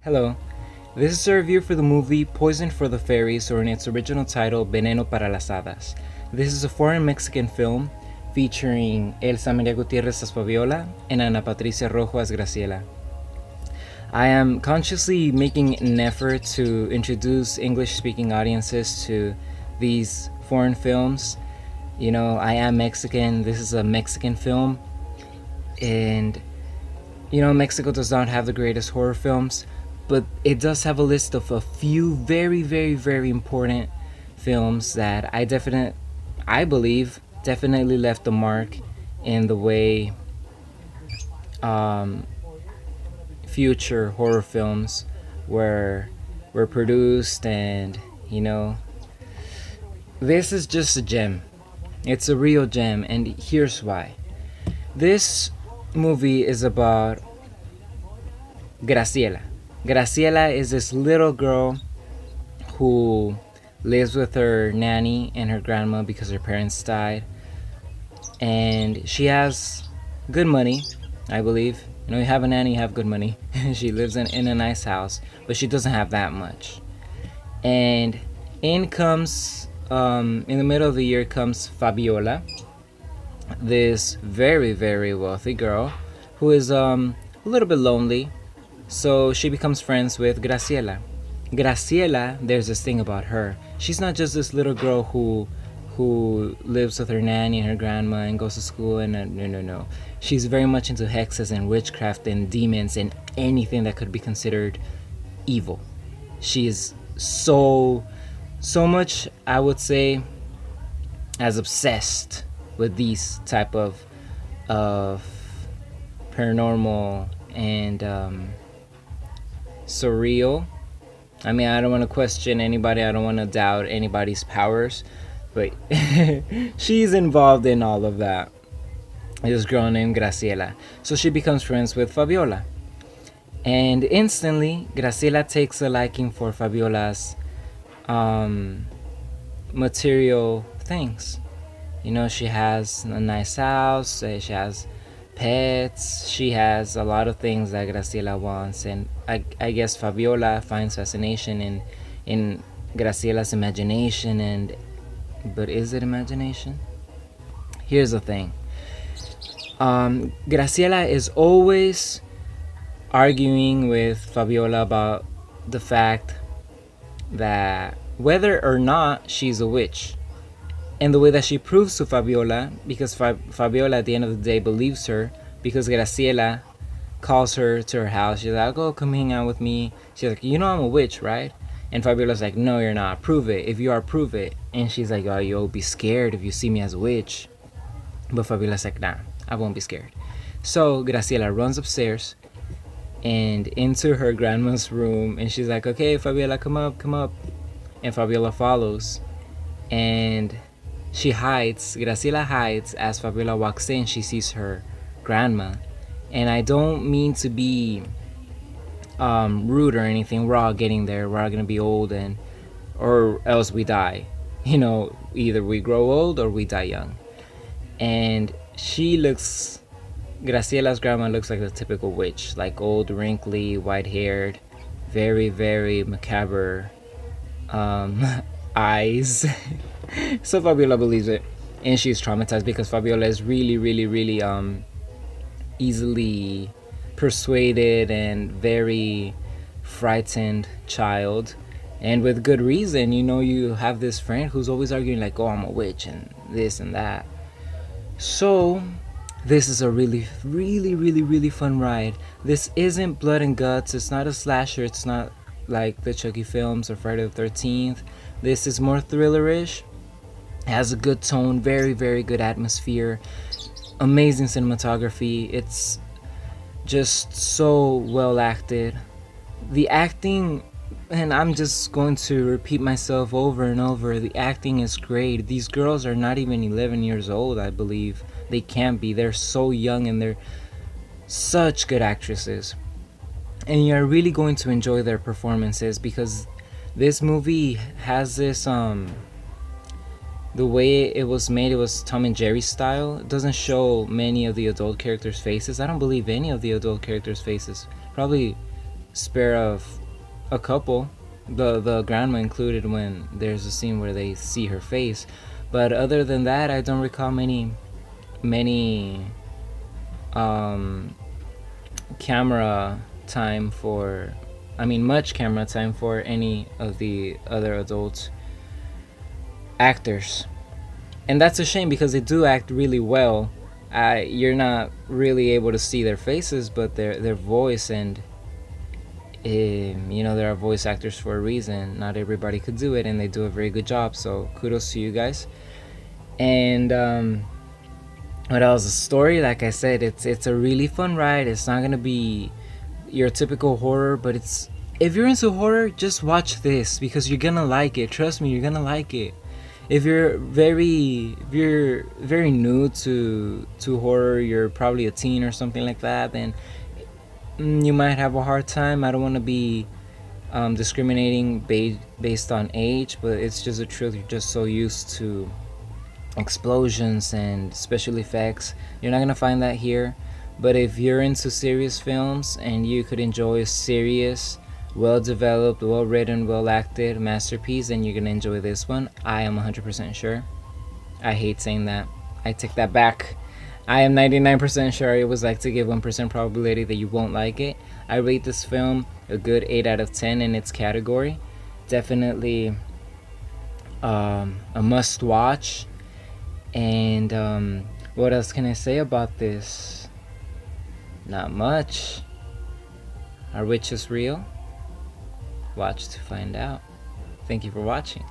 Hello, this is a review for the movie Poison for the Fairies, or in its original title, Veneno para las hadas. This is a foreign Mexican film featuring Elsa Gutierrez as Fabiola and Patricia Rojo as Graciela. I am consciously making an effort to introduce English-speaking audiences to these foreign films. You know, I am Mexican, this is a Mexican film, and you know, Mexico does not have the greatest horror films, but it does have a list of a few very important films that I believe definitely left a mark in the way future horror films were produced. And you know, this is just a gem. It's a real gem, and here's why. This movie is about Graciela. Graciela is this little girl who lives with her nanny and her grandma because her parents died, and she has good money, I believe. You know, you have a nanny, you have good money. She lives in a nice house, but she doesn't have that much. And in comes, in the middle of the year comes Fabiola, this very wealthy girl who is a little bit lonely. So she becomes friends with Graciela. Graciela, there's this thing about her. She's not just this little girl who lives with her nanny and her grandma and goes to school, and no. She's very much into hexes and witchcraft and demons and anything that could be considered evil. She is so much, I would say, as obsessed with these type of paranormal and surreal. I mean, I don't want to question anybody, I don't want to doubt anybody's powers, but she's involved in all of that. This girl named Graciela. So she becomes friends with Fabiola. And instantly, Graciela takes a liking for Fabiola's material things. You know, she has a nice house, she has pets, she has a lot of things that Graciela wants, and I guess Fabiola finds fascination in Graciela's imagination. But is it imagination? Here's the thing. Graciela is always arguing with Fabiola about the fact that whether or not she's a witch. And the way that she proves to Fabiola, because Fabiola at the end of the day believes her, because Graciela calls her to her house. She's like, "Oh, come hang out with me." She's like, "You know I'm a witch, right?" And Fabiola's like, "No, you're not. Prove it. If you are, prove it." And she's like, "Oh, you'll be scared if you see me as a witch." But Fabiola's like, "Nah, I won't be scared." So Graciela runs upstairs and into her grandma's room, and she's like, "Okay, Fabiola, come up." And Fabiola follows, and she hides. Graciela hides as Fabiola walks in. She sees her grandma, and I don't mean to be rude or anything. We're all getting there. We're all gonna be old, or else we die. You know, either we grow old or we die young. And Graciela's grandma looks like a typical witch, like old, wrinkly, white-haired, very macabre eyes. So Fabiola believes it, and she's traumatized because Fabiola is really easily persuaded and very frightened child, and with good reason. You know, you have this friend who's always arguing like, "Oh, I'm a witch," and this and that. So this is a really fun ride. This isn't blood and guts, it's not a slasher, it's not like the Chucky films or Friday the 13th. This is more thrillerish. It has a good tone, very good atmosphere, amazing cinematography. It's just so well acted. The acting, and I'm just going to repeat myself over and over, the acting is great. These girls are not even 11 years old, I believe. They can't be. They're so young, and they're such good actresses. And you're really going to enjoy their performances, because this movie has this the way it was made, it was Tom and Jerry style. It doesn't show many of the adult characters' faces. I don't believe any of the adult characters' faces. Probably spare of a couple, the grandma included, when there's a scene where they see her face. But other than that, I don't recall many camera time for, much camera time for any of the other adult actors. And that's a shame because they do act really well. You're not really able to see their faces, but their voice, and there are voice actors for a reason. Not everybody could do it, and they do a very good job. So kudos to you guys. And what else? The story, like I said, it's a really fun ride. It's not gonna be your typical horror, but if you're into horror, just watch this because you're gonna like it. Trust me, you're gonna like it. If you're very new to horror, you're probably a teen or something like that, then you might have a hard time. I don't want to be discriminating based on age, but it's just the truth. You're just so used to explosions and special effects. You're not gonna find that here. But if you're into serious films and you could enjoy a serious, well developed, well written, well acted masterpiece, then you're gonna enjoy this one. I am 100% sure. I hate saying that. I take that back. I am 99% sure. I always like to give 1% probability that you won't like it. I rate this film a good 8 out of 10 in its category. Definitely a must watch. And what else can I say about this? Not much. Are witches real? Watch to find out. Thank you for watching.